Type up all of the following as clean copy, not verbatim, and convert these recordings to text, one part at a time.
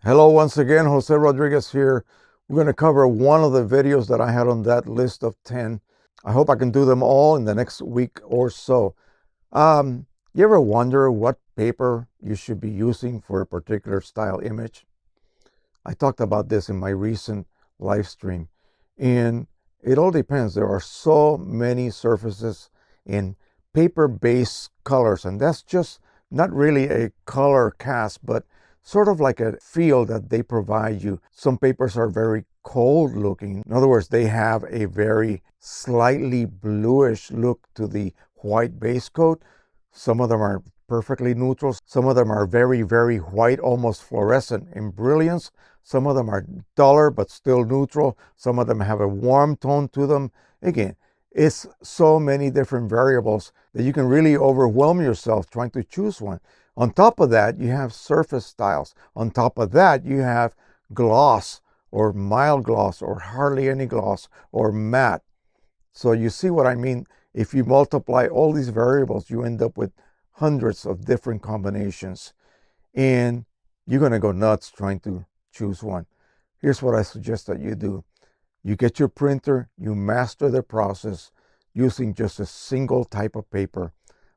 Hello once again, Jose Rodriguez here. We're going to cover one of the videos that I had on that list of 10. I hope I can do them all in the next week or so. You ever wonder what paper you should be using for a particular style image? I talked about this in my recent live stream, and it all depends. There are so many surfaces in paper-based colors, and that's just not really a color cast, but sort of like a feel that they provide you. Some papers are very cold looking. In other words, they have a very slightly bluish look to the white base coat. Some of them are perfectly neutral. Some of them are very, very white, almost fluorescent in brilliance. Some of them are duller, but still neutral. Some of them have a warm tone to them. Again, it's so many different variables that you can really overwhelm yourself trying to choose one. On top of that, you have surface styles. On top of that, you have gloss or mild gloss or hardly any gloss or matte. So you see what I mean? If you multiply all these variables, you end up with hundreds of different combinations. And you're going to go nuts trying to choose one. Here's what I suggest that you do. You get your printer, you master the process using just a single type of paper,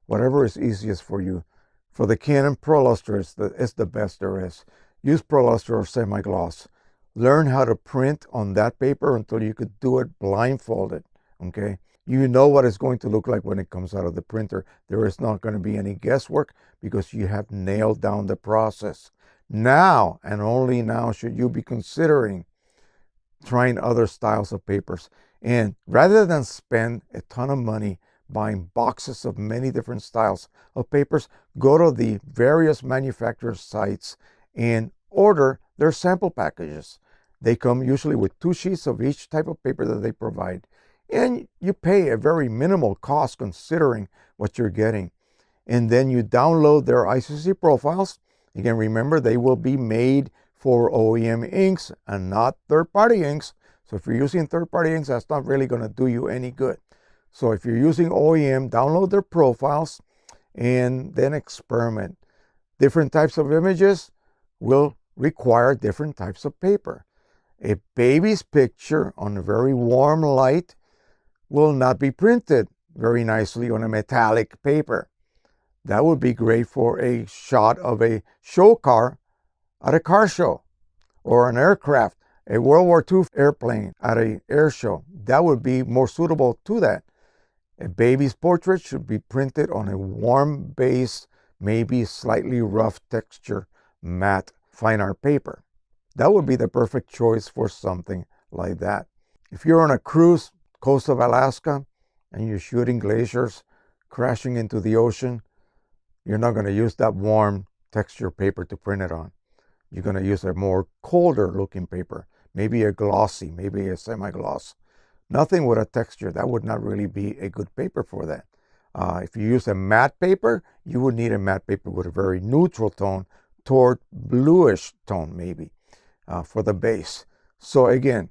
whatever is easiest for you. For the Canon ProLuster, it's the best there is. Use ProLuster or semi-gloss. Learn how to print on that paper until you could do it blindfolded, okay? You know what it's going to look like when it comes out of the printer. There is not going to be any guesswork because you have nailed down the process. Now, and only now, should you be considering trying other styles of papers. And rather than spend a ton of money buying boxes of many different styles of papers, go to the various manufacturers' sites and order their sample packages. They come usually with 2 sheets of each type of paper that they provide. And you pay a very minimal cost considering what you're getting. And then you download their ICC profiles. Again, remember, they will be made for OEM inks and not third-party inks. So if you're using third-party inks, that's not really going to do you any good. So if you're using OEM, download their profiles and then experiment. Different types of images will require different types of paper. A baby's picture on a very warm light will not be printed very nicely on a metallic paper. That would be great for a shot of a show car at a car show, or an aircraft, a World War II airplane at an air show. That would be more suitable to that. A baby's portrait should be printed on a warm base, maybe slightly rough texture, matte fine art paper. That would be the perfect choice for something like that. If you're on a cruise, coast of Alaska, and you're shooting glaciers crashing into the ocean, you're not going to use that warm texture paper to print it on. You're going to use a more colder looking paper, maybe a glossy, maybe a semi-gloss. Nothing with a texture. That would not really be a good paper for that. If you use a matte paper, you would need a matte paper with a very neutral tone toward bluish tone maybe for the base. So again,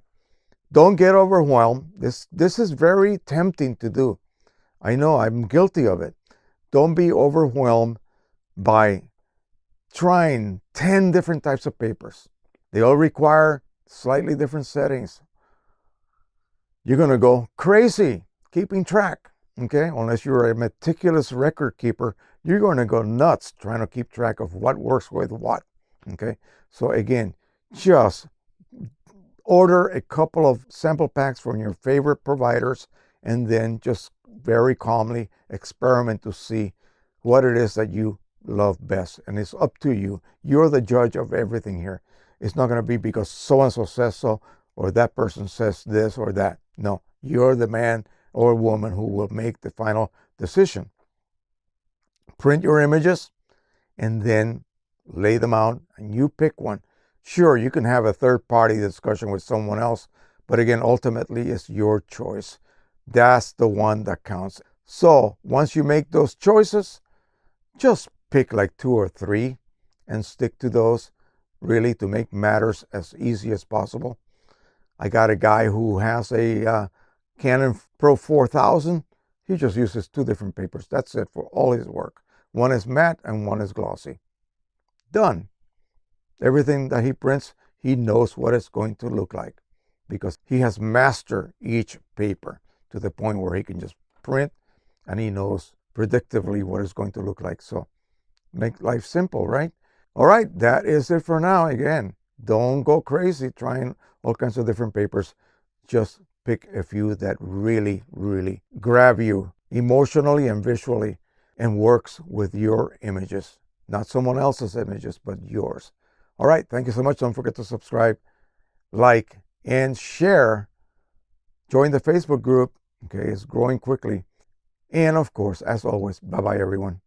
don't get overwhelmed. This is very tempting to do. I know, I'm guilty of it. Don't be overwhelmed by trying 10 different types of papers. They all require slightly different settings. You're going to go crazy keeping track, okay? Unless you're a meticulous record keeper, you're going to go nuts trying to keep track of what works with what, okay? So again, just order a couple of sample packs from your favorite providers and then just very calmly experiment to see what it is that you love best. And it's up to you. You're the judge of everything here. It's not going to be because so-and-so says so or that person says this or that. No, you're the man or woman who will make the final decision. Print your images and then lay them out and you pick one. Sure, you can have a third-party discussion with someone else, but again, ultimately, it's your choice. That's the one that counts. So once you make those choices, just pick like 2 or 3 and stick to those, really, to make matters as easy as possible. I got a guy who has a Canon Pro-1000. He just uses 2 different papers. That's it for all his work. One is matte and one is glossy. Done. Everything that he prints, he knows what it's going to look like because he has mastered each paper to the point where he can just print and he knows predictively what it's going to look like. So make life simple, right? All right, that is it for now. Again, don't go crazy trying all kinds of different papers. Just pick a few that really, really grab you emotionally and visually and works with your images. Not someone else's images, but yours. All right, thank you so much. Don't forget to subscribe, like, and share. Join the Facebook group. Okay, it's growing quickly. And of course, as always, bye-bye, everyone.